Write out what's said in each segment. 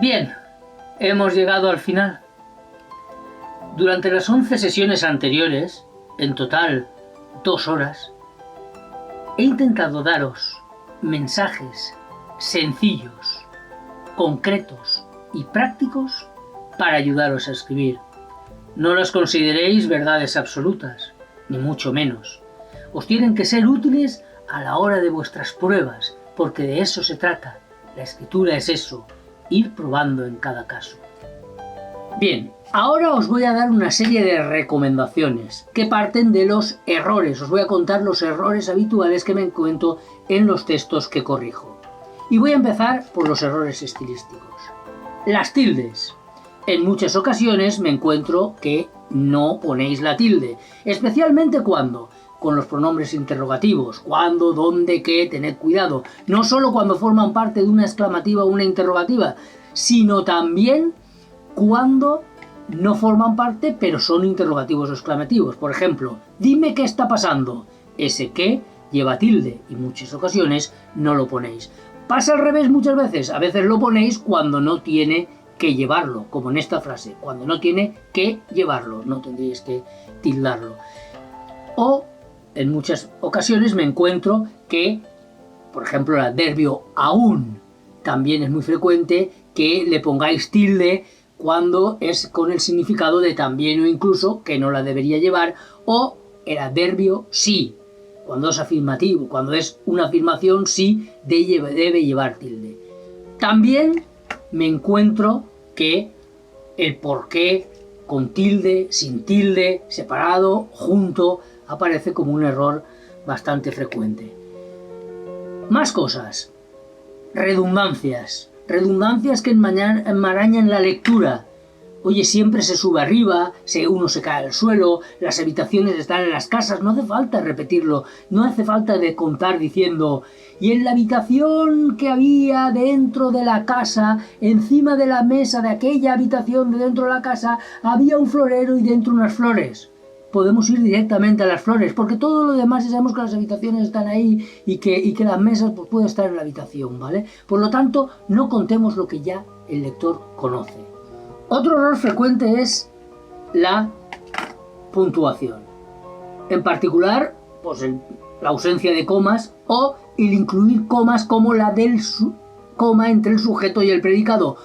Bien, hemos llegado al final. Durante las 11 sesiones anteriores, en total 2 horas, he intentado daros mensajes sencillos, concretos y prácticos para ayudaros a escribir. No los consideréis verdades absolutas, ni mucho menos. Os tienen que ser útiles a la hora de vuestras pruebas, porque de eso se trata. La escritura es eso, ir probando en cada caso. Bien, ahora os voy a dar una serie de recomendaciones que parten de los errores. Os voy a contar los errores habituales que me encuentro en los textos que corrijo. Y voy a empezar por los errores estilísticos. Las tildes. En muchas ocasiones me encuentro que no ponéis la tilde, especialmente cuando con los pronombres interrogativos, cuándo, dónde, qué, tened cuidado, no solo cuando forman parte de una exclamativa o una interrogativa, sino también cuando no forman parte pero son interrogativos o exclamativos. Por ejemplo, dime qué está pasando. Ese qué lleva tilde y en muchas ocasiones no lo ponéis. Pasa al revés muchas veces, a veces lo ponéis cuando no tiene que llevarlo, como en esta frase, cuando no tiene que llevarlo, no tendríais que tildarlo. O en muchas ocasiones me encuentro que, por ejemplo, el adverbio aún, también es muy frecuente que le pongáis tilde cuando es con el significado de también o incluso, que no la debería llevar, o el adverbio sí, cuando es afirmativo, cuando es una afirmación sí debe llevar tilde. También me encuentro que el por qué con tilde, sin tilde, separado, junto, aparece como un error bastante frecuente. Más cosas. Redundancias. Redundancias que enmarañan la lectura. Oye, siempre se sube arriba, uno se cae al suelo, las habitaciones están en las casas, no hace falta repetirlo, no hace falta de contar diciendo y en la habitación que había dentro de la casa, encima de la mesa de aquella habitación de dentro de la casa, había un florero y dentro unas flores. Podemos ir directamente a las flores, porque todo lo demás ya sabemos que las habitaciones están ahí y que las mesas pues, pueden estar en la habitación, ¿vale? Por lo tanto, no contemos lo que ya el lector conoce. Otro error frecuente es la puntuación. En particular, pues la ausencia de comas o el incluir comas como la del coma entre el sujeto y el predicado.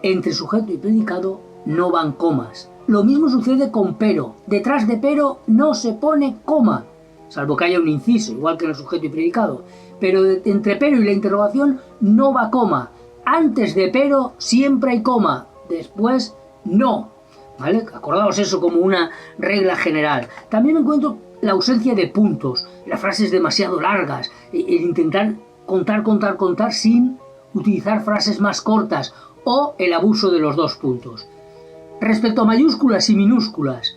Entre sujeto y predicado no van comas. Lo mismo sucede con pero. Detrás de pero no se pone coma, salvo que haya un inciso, igual que en el sujeto y predicado. Pero entre pero y la interrogación no va coma. Antes de pero siempre hay coma. Después no, ¿vale? Acordaos eso como una regla general. También encuentro la ausencia de puntos, las frases demasiado largas, el intentar contar sin utilizar frases más cortas o el abuso de los 2 puntos. Respecto a mayúsculas y minúsculas,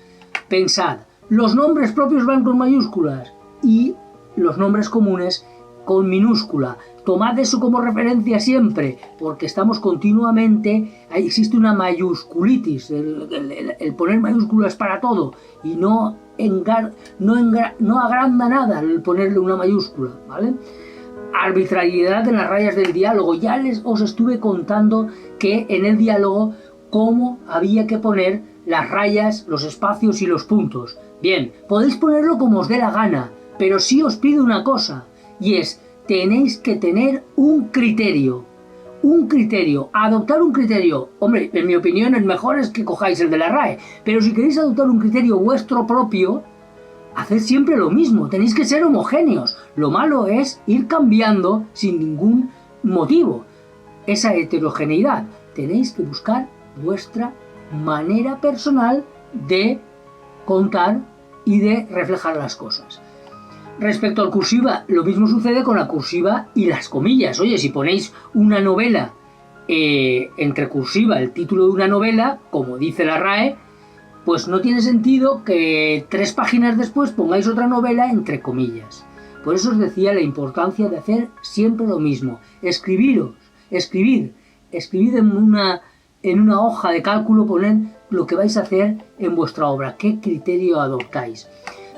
pensad, los nombres propios van con mayúsculas y los nombres comunes con minúscula. Tomad eso como referencia siempre, porque estamos continuamente, existe una mayúsculitis, el poner mayúsculas para todo, y no agranda nada el ponerle una mayúscula, ¿vale? Arbitrariedad en las rayas del diálogo. Ya os estuve contando que en el diálogo cómo había que poner las rayas, los espacios y los puntos. Bien, podéis ponerlo como os dé la gana, pero sí os pido una cosa, y es tenéis que tener un criterio, adoptar un criterio. Hombre, en mi opinión el mejor es que cojáis el de la RAE, pero si queréis adoptar un criterio vuestro propio, haced siempre lo mismo, tenéis que ser homogéneos. Lo malo es ir cambiando sin ningún motivo. Esa heterogeneidad, tenéis que buscar vuestra manera personal de contar y de reflejar las cosas. Respecto al cursiva, lo mismo sucede con la cursiva y las comillas. Oye, si ponéis una novela entre cursiva, el título de una novela, como dice la RAE, pues no tiene sentido que 3 páginas después pongáis otra novela entre comillas. Por eso os decía la importancia de hacer siempre lo mismo. Escribid en una hoja de cálculo, poned lo que vais a hacer en vuestra obra, qué criterio adoptáis.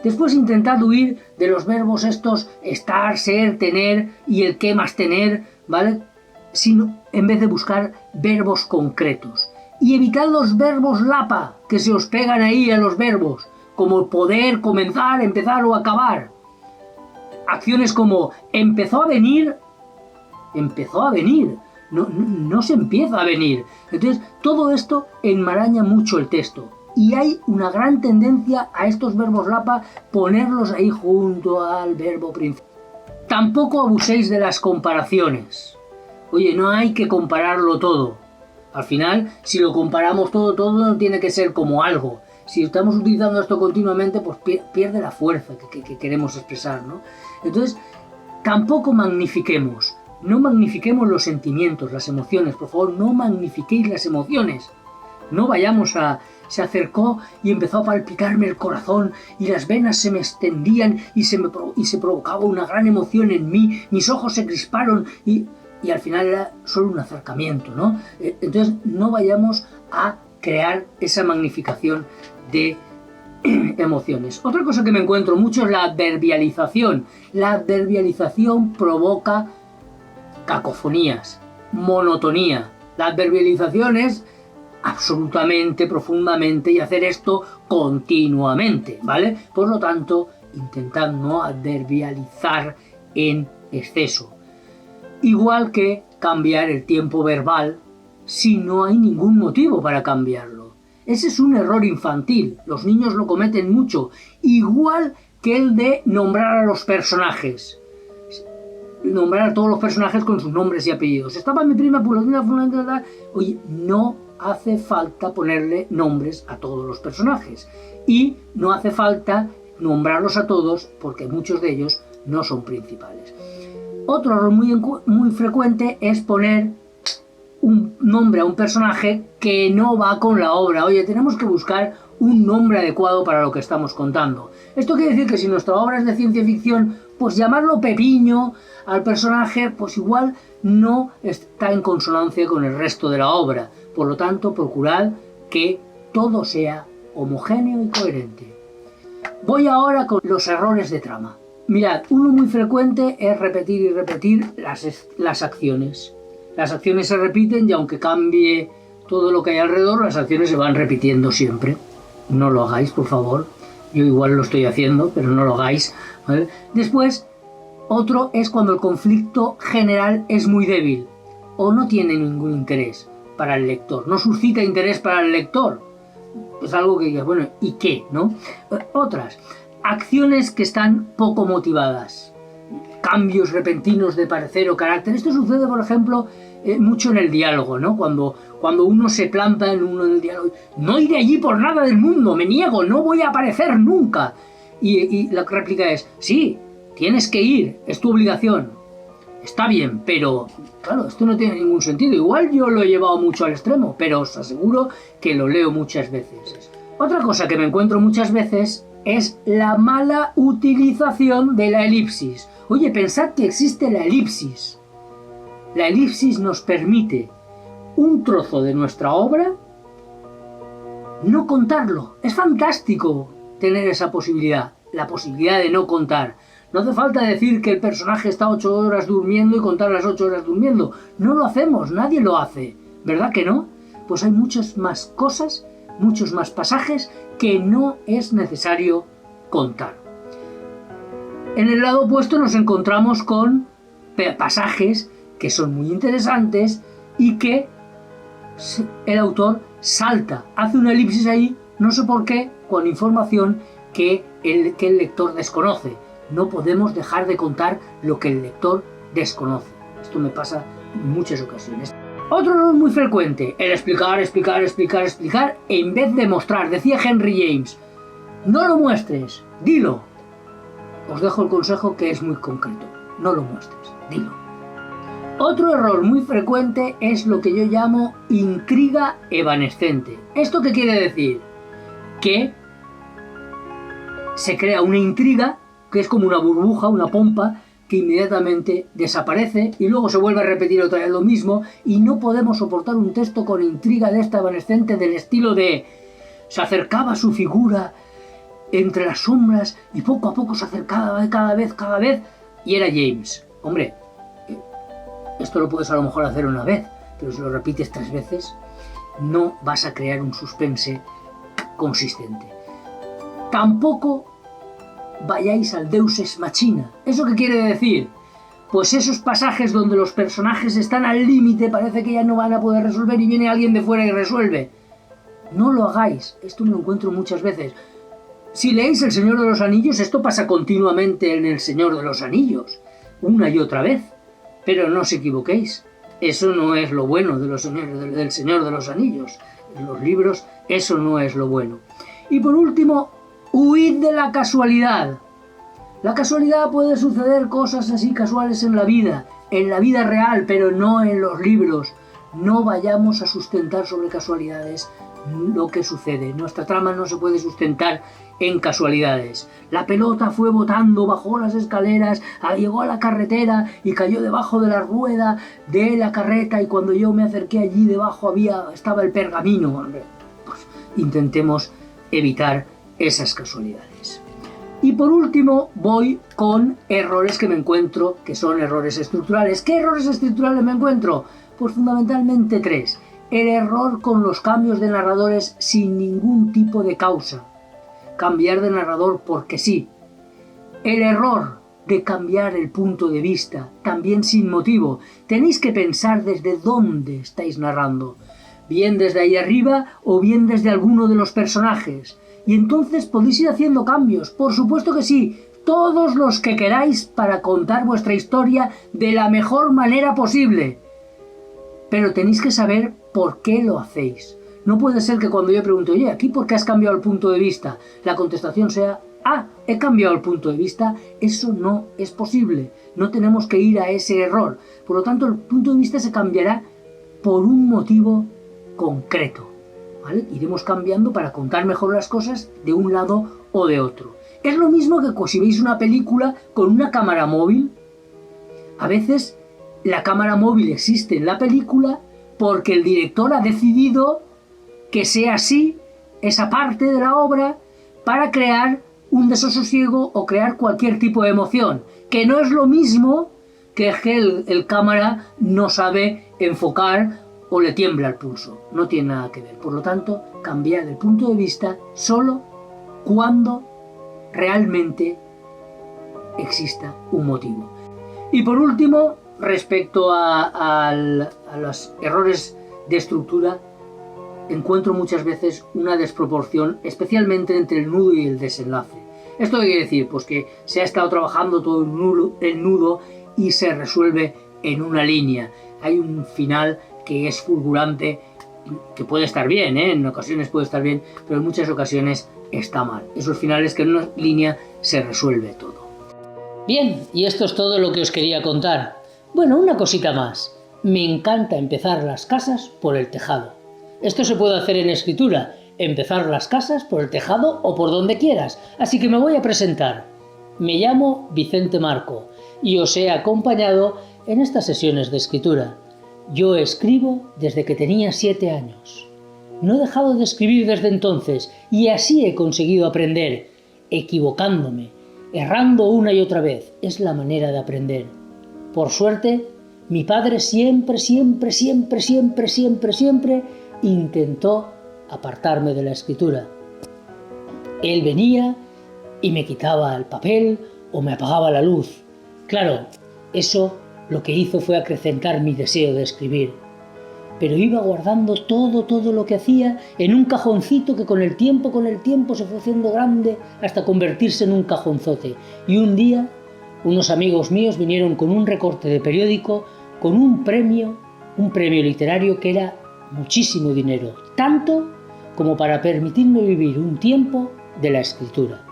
Después intentad huir de los verbos estos estar, ser, tener y el qué más tener, ¿vale? sino en vez de buscar verbos concretos. Y evitad los verbos lapa, que se os pegan ahí a los verbos, como poder, comenzar, empezar o acabar. Acciones como empezó a venir, no se empieza a venir. Entonces, todo esto enmaraña mucho el texto. Y hay una gran tendencia a estos verbos lapa ponerlos ahí junto al verbo principal. Tampoco abuséis de las comparaciones. Oye, no hay que compararlo todo. Al final, si lo comparamos todo no tiene que ser como algo. Si estamos utilizando esto continuamente, pues pierde la fuerza que queremos expresar, ¿no? Entonces, tampoco magnifiquemos. No magnifiquemos los sentimientos, las emociones. Por favor, no magnifiquéis las emociones. No vayamos a... Se acercó y empezó a palpitarme el corazón y las venas se me extendían y se provocaba una gran emoción en mí. Mis ojos se crisparon y al final era solo un acercamiento, ¿no? Entonces, no vayamos a crear esa magnificación de emociones. Otra cosa que me encuentro mucho es la adverbialización. La adverbialización provoca cacofonías, monotonía. La adverbialización es absolutamente, profundamente, y hacer esto continuamente, ¿vale? Por lo tanto, intentad no adverbializar en exceso. Igual que cambiar el tiempo verbal si no hay ningún motivo para cambiarlo. Ese es un error infantil, los niños lo cometen mucho, igual que el de nombrar a los personajes. Nombrar a todos los personajes con sus nombres y apellidos. Estaba mi prima, fulana. Oye, no hace falta ponerle nombres a todos los personajes. Y no hace falta nombrarlos a todos porque muchos de ellos no son principales. Otro error muy frecuente es poner un nombre a un personaje que no va con la obra. Oye, tenemos que buscar un nombre adecuado para lo que estamos contando. Esto quiere decir que si nuestra obra es de ciencia ficción, pues llamarlo Pepiño al personaje, pues igual no está en consonancia con el resto de la obra. Por lo tanto, procurad que todo sea homogéneo y coherente. Voy ahora con los errores de trama. Mirad, uno muy frecuente es repetir y repetir las acciones. Las acciones se repiten y aunque cambie todo lo que hay alrededor, las acciones se van repitiendo siempre. No lo hagáis, por favor. Yo igual lo estoy haciendo, pero no lo hagáis, ¿vale? Después, otro es cuando el conflicto general es muy débil o no tiene ningún interés para el lector, no suscita interés para el lector. Es algo que digas, bueno, ¿y qué? ¿No? Otras, acciones que están poco motivadas, cambios repentinos de parecer o carácter. Esto sucede, por ejemplo, mucho en el diálogo, ¿no? Cuando uno se planta en el diálogo, no iré allí por nada del mundo, me niego, no voy a aparecer nunca. Y la réplica es, sí, tienes que ir, es tu obligación. Está bien, pero claro, esto no tiene ningún sentido. Igual yo lo he llevado mucho al extremo, pero os aseguro que lo leo muchas veces. Otra cosa que me encuentro muchas veces es la mala utilización de la elipsis. Oye, pensad que existe la elipsis. La elipsis nos permite un trozo de nuestra obra no contarlo. Es fantástico tener esa posibilidad, la posibilidad de no contar. No hace falta decir que el personaje está 8 horas durmiendo y contar las 8 horas durmiendo. No lo hacemos, nadie lo hace. ¿Verdad que no? Pues hay muchas más cosas, muchos más pasajes que no es necesario contar. En el lado opuesto nos encontramos con pasajes que son muy interesantes y que el autor salta, hace una elipsis ahí, no sé por qué, con información que el lector desconoce. No podemos dejar de contar lo que el lector desconoce. Esto me pasa en muchas ocasiones. Otro error muy frecuente, el explicar en vez de mostrar. Decía Henry James, no lo muestres, dilo. Os dejo el consejo que es muy concreto. No lo muestres, dilo. Otro error muy frecuente es lo que yo llamo intriga evanescente. ¿Esto qué quiere decir? Que se crea una intriga que es como una burbuja, una pompa, que inmediatamente desaparece y luego se vuelve a repetir otra vez lo mismo, y no podemos soportar un texto con intriga de esta evanescente del estilo de se acercaba su figura entre las sombras y poco a poco se acercaba cada vez y era James. Hombre, esto lo puedes a lo mejor hacer una vez, pero si lo repites 3 veces, no vas a crear un suspense consistente. Tampoco vayáis al Deus ex machina. ¿Eso qué quiere decir? Pues esos pasajes donde los personajes están al límite, parece que ya no van a poder resolver y viene alguien de fuera y resuelve. No lo hagáis. Esto me lo encuentro muchas veces. Si leéis El Señor de los Anillos, esto pasa continuamente en El Señor de los Anillos, una y otra vez. Pero no os equivoquéis. Eso no es lo bueno del Señor de los Anillos. En los libros, eso no es lo bueno. Y por último, huid de la casualidad. La casualidad puede suceder cosas así casuales en la vida real, pero no en los libros. No vayamos a sustentar sobre casualidades lo que sucede. Nuestra trama no se puede sustentar en casualidades. La pelota fue botando, bajó las escaleras, llegó a la carretera y cayó debajo de la rueda de la carreta, y cuando yo me acerqué allí debajo estaba el pergamino. Pues intentemos evitar esas casualidades. Y por último voy con errores que me encuentro, que son errores estructurales. ¿Qué errores estructurales me encuentro? Pues fundamentalmente 3. El error con los cambios de narradores sin ningún tipo de causa. Cambiar de narrador porque sí. El error de cambiar el punto de vista, también sin motivo. Tenéis que pensar desde dónde estáis narrando. Bien desde ahí arriba o bien desde alguno de los personajes. Y entonces podéis ir haciendo cambios, por supuesto que sí, todos los que queráis para contar vuestra historia de la mejor manera posible. Pero tenéis que saber por qué lo hacéis. No puede ser que cuando yo pregunto, oye, ¿aquí por qué has cambiado el punto de vista?, la contestación sea, he cambiado el punto de vista. Eso no es posible, no tenemos que ir a ese error. Por lo tanto, el punto de vista se cambiará por un motivo concreto. ¿Vale? Iremos cambiando para contar mejor las cosas de un lado o de otro. Es lo mismo que si veis una película con una cámara móvil. A veces la cámara móvil existe en la película porque el director ha decidido que sea así, esa parte de la obra, para crear un desasosiego o crear cualquier tipo de emoción, que no es lo mismo que el cámara no sabe enfocar o le tiembla el pulso. No tiene nada que ver. Por lo tanto, cambiar el punto de vista solo cuando realmente exista un motivo. Y por último, respecto a los errores de estructura, encuentro muchas veces una desproporción, especialmente entre el nudo y el desenlace. ¿Esto qué quiere decir? Pues que se ha estado trabajando todo el nudo y se resuelve en una línea. Hay un final que es fulgurante, que puede estar bien, en ocasiones puede estar bien, pero en muchas ocasiones está mal. Esos finales que en una línea se resuelve todo. Bien, y esto es todo lo que os quería contar. Bueno, una cosita más. Me encanta empezar las casas por el tejado. Esto se puede hacer en escritura, empezar las casas por el tejado o por donde quieras. Así que me voy a presentar. Me llamo Vicente Marco y os he acompañado en estas sesiones de escritura. Yo escribo desde que tenía 7 años. No he dejado de escribir desde entonces y así he conseguido aprender, equivocándome, errando una y otra vez. Es la manera de aprender. Por suerte, mi padre siempre intentó apartarme de la escritura. Él venía y me quitaba el papel o me apagaba la luz. Claro, eso lo que hizo fue acrecentar mi deseo de escribir. Pero iba guardando todo lo que hacía en un cajoncito que con el tiempo se fue haciendo grande hasta convertirse en un cajonzote. Y un día, unos amigos míos vinieron con un recorte de periódico con un premio literario que era muchísimo dinero, tanto como para permitirme vivir un tiempo de la escritura.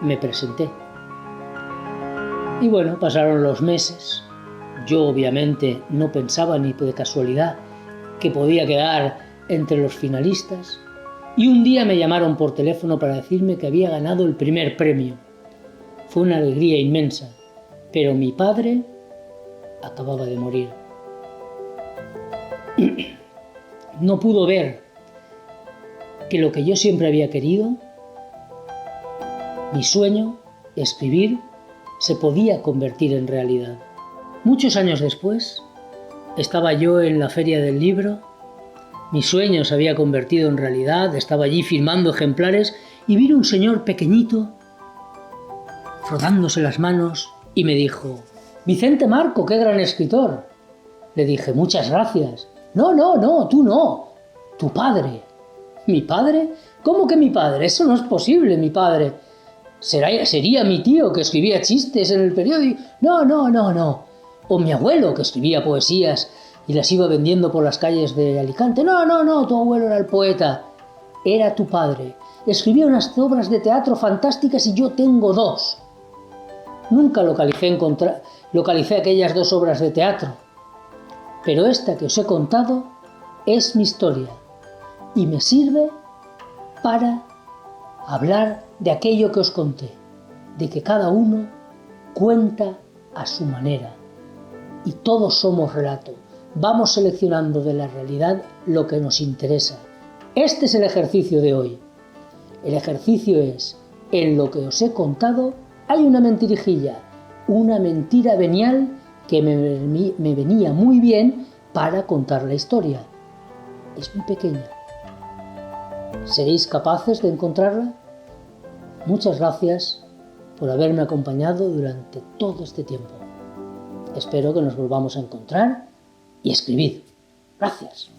Me presenté. Y bueno, pasaron los meses. Yo obviamente no pensaba ni de casualidad que podía quedar entre los finalistas. Y un día me llamaron por teléfono para decirme que había ganado el primer premio. Fue una alegría inmensa, pero mi padre acababa de morir. No pudo ver que lo que yo siempre había querido, mi sueño, escribir, se podía convertir en realidad. Muchos años después, Estaba yo en la feria del libro, mi sueño se había convertido en realidad, estaba allí firmando ejemplares y vi un señor pequeñito frotándose las manos y me dijo: «Vicente Marco, qué gran escritor». Le dije: «Muchas gracias». No, tú no, tu padre». ¿Mi padre? ¿Cómo que mi padre? Eso no es posible, mi padre. ¿Sería mi tío que escribía chistes en el periódico? No. O mi abuelo que escribía poesías y las iba vendiendo por las calles de Alicante. No, tu abuelo era el poeta. Era tu padre. Escribía unas obras de teatro fantásticas y yo tengo 2. Nunca localicé aquellas 2 obras de teatro. Pero esta que os he contado es mi historia y me sirve para hablar de aquello que os conté, de que cada uno cuenta a su manera y todos somos relato. Vamos seleccionando de la realidad lo que nos interesa. Este es el ejercicio de hoy. El ejercicio es: en lo que os he contado hay una mentirijilla, una mentira venial que me venía muy bien para contar la historia. Es muy pequeña. ¿Seréis capaces de encontrarla? Muchas gracias por haberme acompañado durante todo este tiempo. Espero que nos volvamos a encontrar y escribid. Gracias.